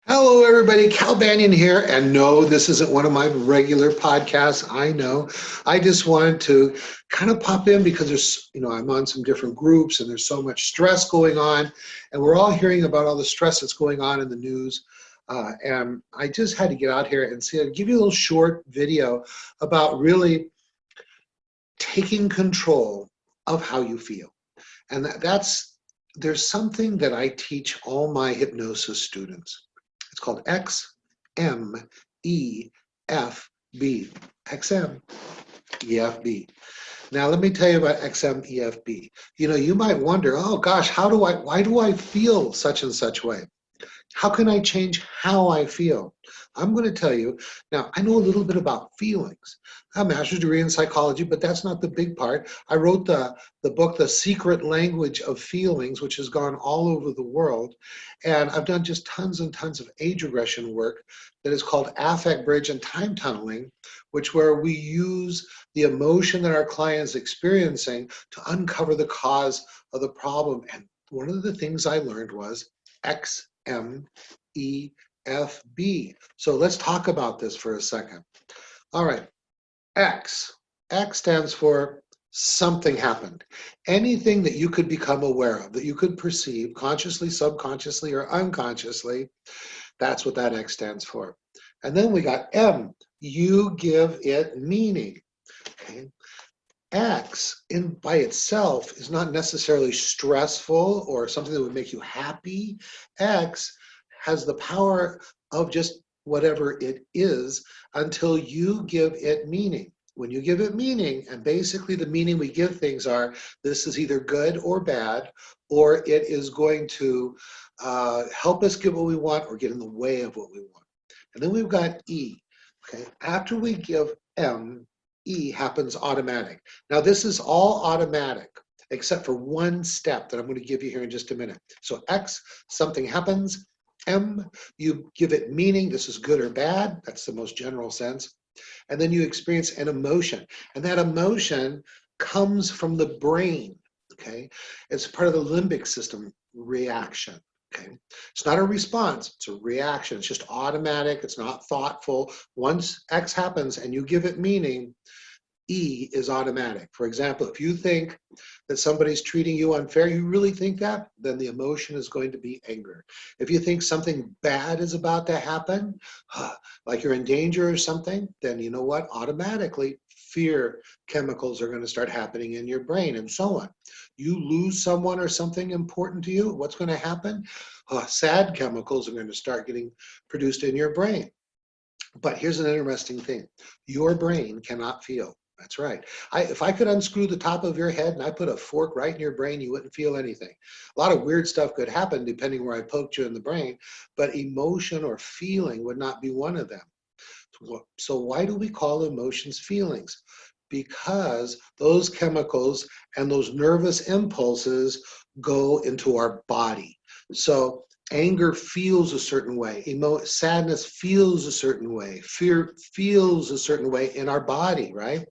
Hello, everybody. Cal Banyan here. And no, this isn't one of my regular podcasts. I know. I just wanted to kind of pop in because I'm on some different groups and there's so much stress going on. And we're all hearing about all the stress that's going on in the news. And I just had to get out here and give you a little short video about really taking control of how you feel. And there's something that I teach all my hypnosis students. It's called XMEFB. XMEFB. Now, let me tell you about XMEFB. You might wonder, oh gosh, why do I feel such and such way? How can I change how I feel? I'm going to tell you. Now, I know a little bit about feelings. I have a master's degree in psychology, but that's not the big part. I wrote the book, The Secret Language of Feelings, which has gone all over the world. And I've done just tons and tons of age regression work that is called affect bridge and time tunneling, where we use the emotion that our client is experiencing to uncover the cause of the problem. And one of the things I learned was XMEFB. So let's talk about this for a second. All right, X. X stands for something happened. Anything that you could become aware of, that you could perceive consciously, subconsciously, or unconsciously, that's what that X stands for. And then we got M. You give it meaning. Okay. X by itself is not necessarily stressful or something that would make you happy. X has the power of just whatever it is until you give it meaning. When you give it meaning, and basically the meaning we give things are, this is either good or bad, or it is going to help us get what we want or get in the way of what we want. And then we've got E. Okay, after we give M, E happens automatic. Now this is all automatic except for one step that I'm going to give you here in just a minute. So X, something happens. M, you give it meaning. This is good or bad. That's the most general sense. And then you experience an emotion. And that emotion comes from the brain. Okay, it's part of the limbic system reaction. Okay, it's not a response, it's a reaction. It's just automatic, it's not thoughtful. Once X happens and you give it meaning, E is automatic. For example, if you think that somebody's treating you unfair, you really think that, then the emotion is going to be anger. If you think something bad is about to happen, like you're in danger or something, then you know what? Automatically, fear chemicals are going to start happening in your brain and so on. You lose someone or something important to you, what's going to happen? Sad chemicals are going to start getting produced in your brain. But here's an interesting thing. Your brain cannot feel. That's right. If I could unscrew the top of your head and I put a fork right in your brain, you wouldn't feel anything. A lot of weird stuff could happen depending where I poked you in the brain, but emotion or feeling would not be one of them. So why do we call emotions feelings? Because those chemicals and those nervous impulses go into our body. So anger feels a certain way, sadness feels a certain way, fear feels a certain way in our body, right?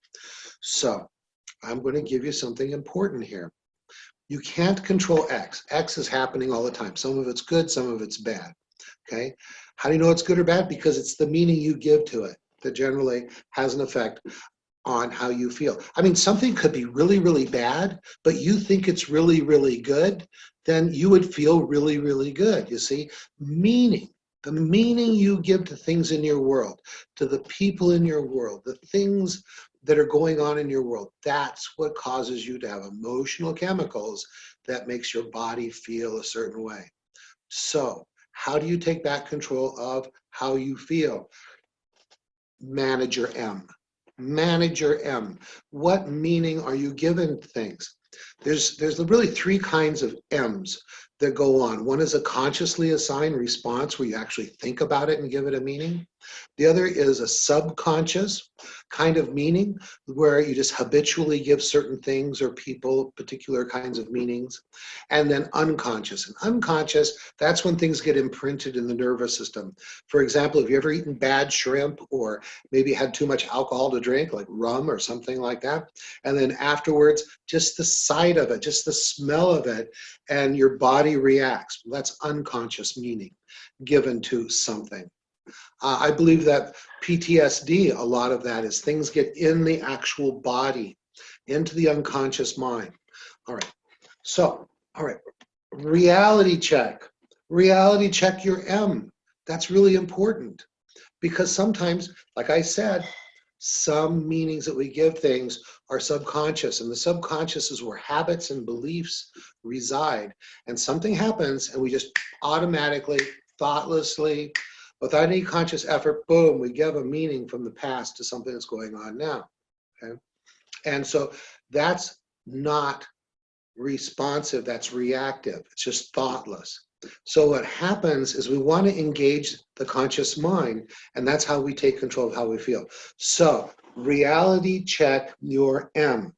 So I'm going to give you something important here. You can't control X. X is happening all the time. Some of it's good, some of it's bad. Okay? How do you know it's good or bad? Because it's the meaning you give to it that generally has an effect on how you feel. I mean, something could be really, really bad, but you think it's really, really good, then you would feel really, really good. You see, meaning, the meaning you give to things in your world, to the people in your world, the things that are going on in your world, that's what causes you to have emotional chemicals that makes your body feel a certain way. So, how do you take back control of how you feel? Manage your M. Manage your M. What meaning are you giving things? There's really three kinds of M's that go on. One is a consciously assigned response where you actually think about it and give it a meaning. The other is a subconscious, kind of meaning, where you just habitually give certain things or people particular kinds of meanings. And then unconscious. And unconscious, that's when things get imprinted in the nervous system. For example, have you ever eaten bad shrimp or maybe had too much alcohol to drink, like rum or something like that? And then afterwards, just the sight of it, just the smell of it, and your body reacts. That's unconscious meaning given to something. I believe that PTSD, a lot of that is things get in the actual body, into the unconscious mind. All right. So, all right. Reality check. Reality check your M. That's really important because sometimes, like I said, some meanings that we give things are subconscious, and the subconscious is where habits and beliefs reside. And something happens, and we just automatically, thoughtlessly, without any conscious effort, boom, we give a meaning from the past to something that's going on now. Okay? And so that's not responsive, that's reactive. It's just thoughtless. So what happens is we want to engage the conscious mind, and that's how we take control of how we feel. So reality check your M.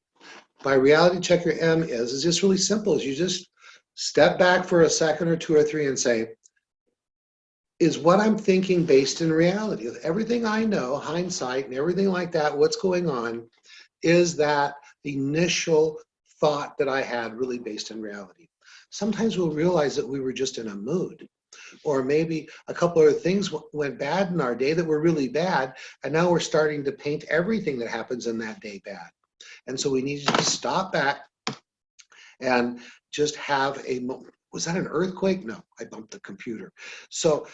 By reality check your M is just really simple. Is you just step back for a second or two or three and say, is what I'm thinking based in reality? With everything I know, hindsight and everything like that, what's going on, is that initial thought that I had really based in reality? Sometimes we'll realize that we were just in a mood, or maybe a couple of things went bad in our day that were really bad, and now we're starting to paint everything that happens in that day bad. And so we need to stop back and just have a moment. Was that an earthquake? No, I bumped the computer. So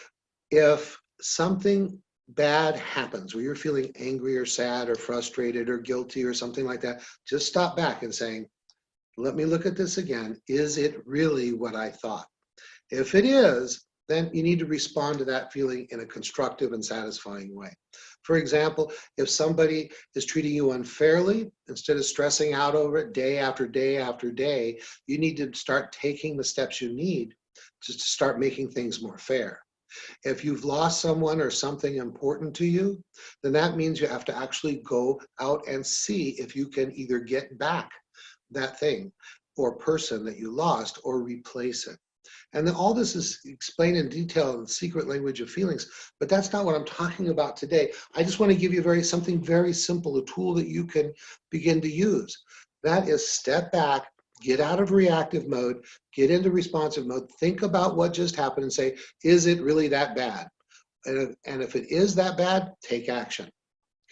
if something bad happens where you're feeling angry or sad or frustrated or guilty or something like that, just stop back and saying, let me look at this again. Is it really what I thought? If it is, then you need to respond to that feeling in a constructive and satisfying way. For example, if somebody is treating you unfairly, instead of stressing out over it day after day after day, you need to start taking the steps you need to start making things more fair. If you've lost someone or something important to you, then that means you have to actually go out and see if you can either get back that thing or person that you lost or replace it. And then all this is explained in detail in the secret language of feelings, but that's not what I'm talking about today. I just want to give you something very simple, a tool that you can begin to use. That is step back, get out of reactive mode, get into responsive mode, think about what just happened and say, is it really that bad? And if it is that bad, take action.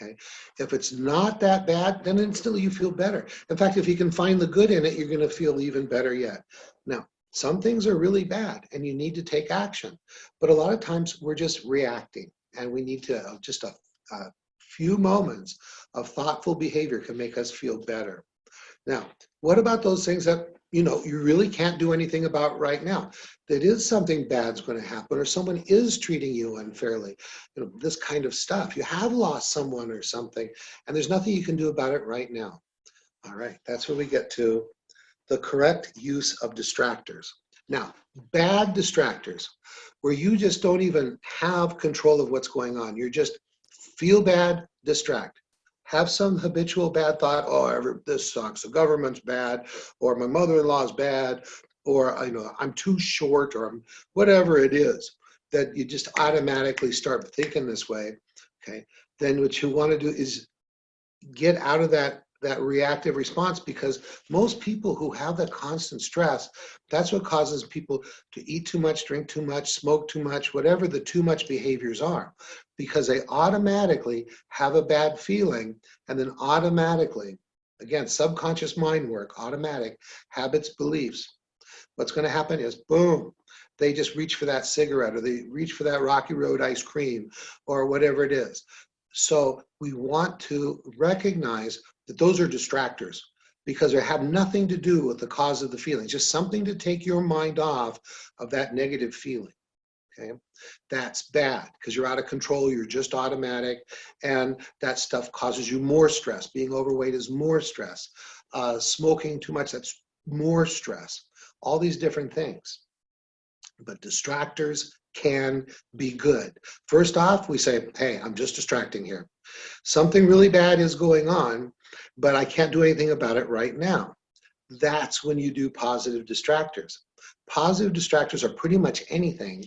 Okay. If it's not that bad, then instantly you feel better. In fact, if you can find the good in it, you're going to feel even better yet. Now, some things are really bad and you need to take action. But a lot of times we're just reacting, and we need to just a few moments of thoughtful behavior can make us feel better. Now, what about those things that you really can't do anything about right now? That is something bad's going to happen, or someone is treating you unfairly. This kind of stuff. You have lost someone or something, and there's nothing you can do about it right now. All right, that's where we get to the correct use of distractors. Now, bad distractors, where you just don't even have control of what's going on. You're just feel bad, distract. Have some habitual bad thought, oh, this sucks, the government's bad, or my mother-in-law's bad, or I'm too short, or whatever it is, that you just automatically start thinking this way, okay? Then what you want to do is get out of that reactive response, because most people who have that constant stress, that's what causes people to eat too much, drink too much, smoke too much, whatever the too much behaviors are, because they automatically have a bad feeling, and then automatically, again, subconscious mind work, automatic habits, beliefs. What's going to happen is, boom, they just reach for that cigarette, or they reach for that Rocky Road ice cream, or whatever it is. So we want to recognize that those are distractors, because they have nothing to do with the cause of the feeling, just something to take your mind off of that negative feeling. Okay, that's bad because you're out of control, you're just automatic, and that stuff causes you more stress. Being overweight is more stress. Smoking too much, that's more stress. All these different things. But distractors can be good. First off, we say, hey, I'm just distracting here. Something really bad is going on, but I can't do anything about it right now. That's when you do positive distractors. Positive distractors are pretty much anything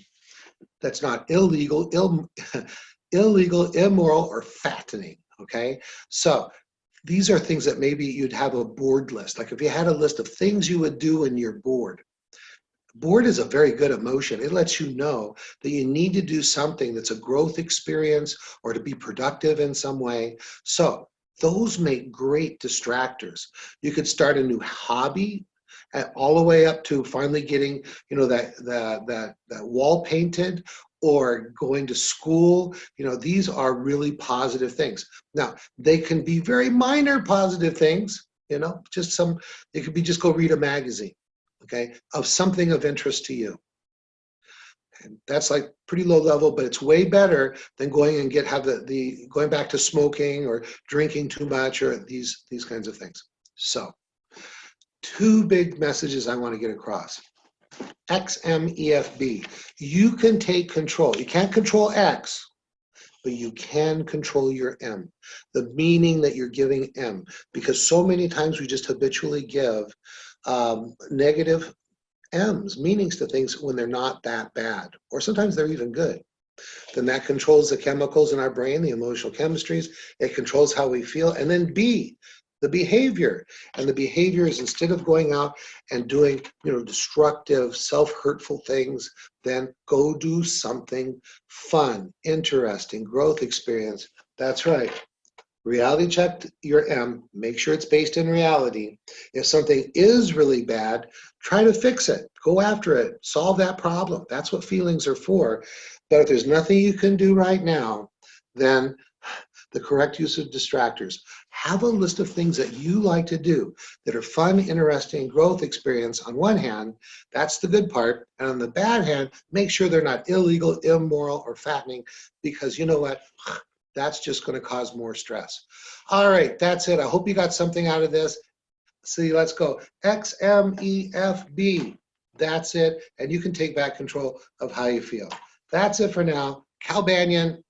that's not illegal, illegal, immoral, or fattening, okay? So these are things that maybe you'd have a bored list. Like if you had a list of things you would do when you're bored. Bored is a very good emotion. It lets you know that you need to do something that's a growth experience or to be productive in some way. So those make great distractors. You could start a new hobby, all the way up to finally getting, you know, that wall painted, or going to school. You know, these are really positive things. Now, they can be very minor positive things, you know, just some, it could be just go read a magazine, okay, of something of interest to you. And that's like pretty low level, but it's way better than going and have the going back to smoking or drinking too much or these kinds of things. So two big messages I want to get across. XMEFB. You can take control. You can't control X, but you can control your M, the meaning that you're giving M, because so many times we just habitually give negative M's, meanings to things when they're not that bad, or sometimes they're even good. Then that controls the chemicals in our brain, the emotional chemistries. It controls how we feel. And then B, the behavior. And the behavior is, instead of going out and doing, you know, destructive, self-hurtful things, then go do something fun, interesting, growth experience. That's right. Reality check your M, make sure it's based in reality. If something is really bad, try to fix it, go after it, solve that problem. That's what feelings are for. But if there's nothing you can do right now, then the correct use of distractors. Have a list of things that you like to do that are fun, interesting, growth experience on one hand. That's the good part. And on the bad hand, make sure they're not illegal, immoral, or fattening, because you know what? That's just going to cause more stress. All right, that's it. I hope you got something out of this. See, let's go. XMEFB. That's it. And you can take back control of how you feel. That's it for now. Banyan,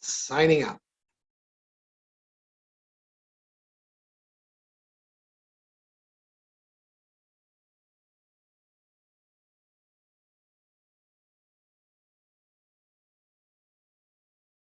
signing out.